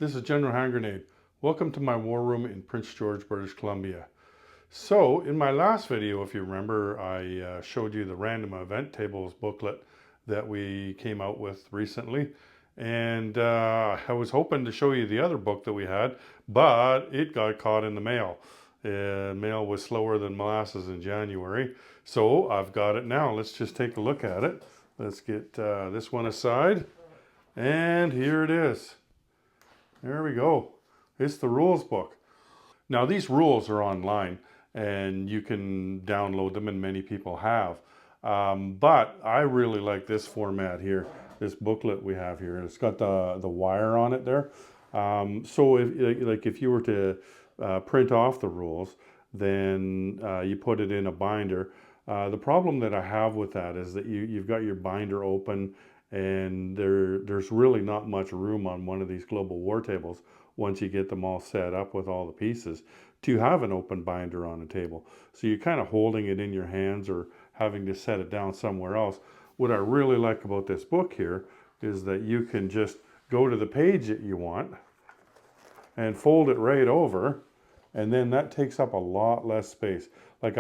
This is General Hand Grenade. Welcome to my war room in Prince George, British Columbia. So in my last video, if you remember, I showed you the random event tables booklet that we came out with recently. And I was hoping to show you the other book that we had, but it got caught in the mail. Mail was slower than molasses in January. So I've got it now. Let's just take a look at it. Let's get this one aside. And here it is. There we go. It's the rules book. Now these rules are online and you can download them, and many people have. But I really like this format here, this booklet we have here. It's got the wire on it there. So if you were to print off the rules, then you put it in a binder. The problem that I have with that is that you've got your binder open, and there's really not much room on one of these global war tables once you get them all set up with all the pieces to have an open binder on a table. So you're kind of holding it in your hands or having to set it down somewhere else. What I really like about this book here is that you can just go to the page that you want and fold it right over, and then that takes up a lot less space. Like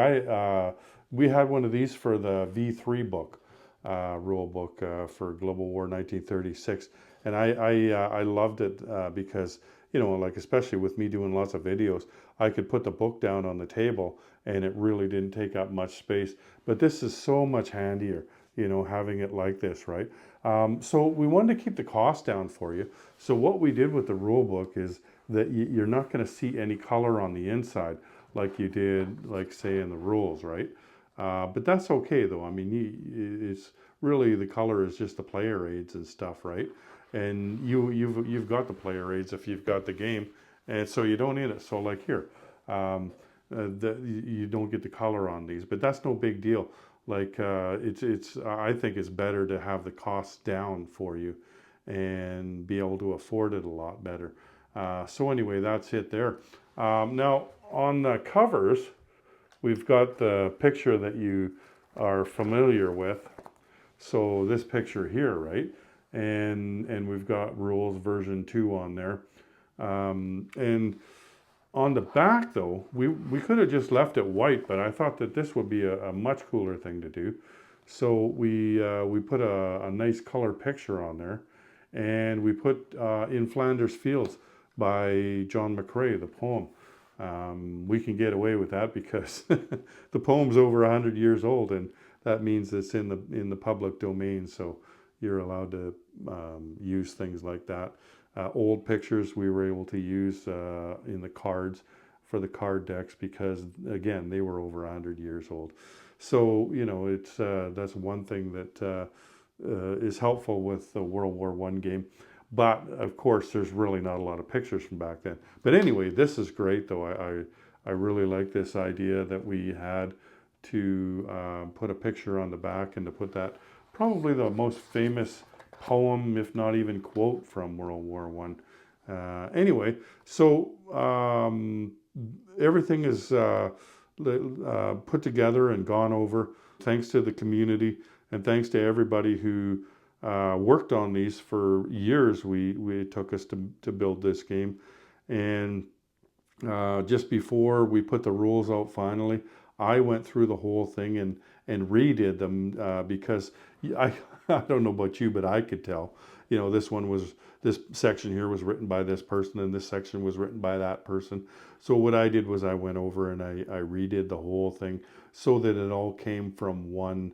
we had one of these for the V3 book, rule book for Global War 1936, and I loved it because, you know, like especially with me doing lots of videos, I could put the book down on the table and it really didn't take up much space. But this is so much handier, you know, having it like this, right? So we wanted to keep the cost down for you. So what we did with the rule book is that you're not going to see any color on the inside like you did, like say in the rules, right? But that's okay though. I mean, it's really, the color is just the player aids and stuff, right? And you've got the player aids if you've got the game, and so you don't need it. So like here, you don't get the color on these, but that's no big deal. Like I think it's better to have the costs down for you and be able to afford it a lot better. So anyway, that's it there. Now on the covers, we've got the picture that you are familiar with. So this picture here, right? And we've got rules version 2 on there. And on the back though, we could have just left it white, but I thought that this would be a much cooler thing to do. So we put a nice color picture on there, and we put In Flanders Fields by John McCrae, the poem. We can get away with that because the poem's over 100 years old, and that means it's in the public domain, so you're allowed to use things like that. Old pictures we were able to use in the cards for the card decks because, again, they were over 100 years old. So, you know, it's that's one thing that is helpful with the World War I game. But of course, there's really not a lot of pictures from back then. But anyway, this is great, though. I really like this idea that we had to put a picture on the back and to put that, probably the most famous poem, if not even quote, from World War I. Anyway, so everything is put together and gone over thanks to the community and thanks to everybody who worked on these for years. It took us to build this game, and just before we put the rules out finally, I went through the whole thing and redid them because I I don't know about you, but I could tell, you know, this section here was written by this person and this section was written by that person. So what I did was I went over and I redid the whole thing so that it all came from one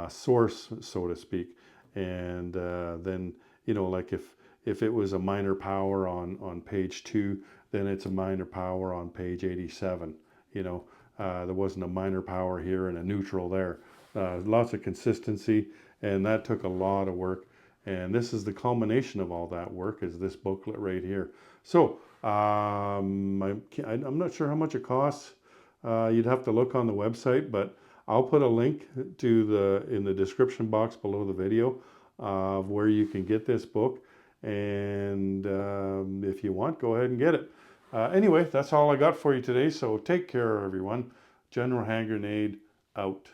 source, so to speak. And then, you know, like if it was a minor power on page 2, then it's a minor power on page 87. You know, there wasn't a minor power here and a neutral there. Lots of consistency, and that took a lot of work. And this is the culmination of all that work, is this booklet right here. So I'm not sure how much it costs. You'd have to look on the website, but I'll put a link to in the description box below the video of where you can get this book. And if you want, go ahead and get it. Anyway, that's all I got for you today. So take care, everyone. General Hand Grenade out.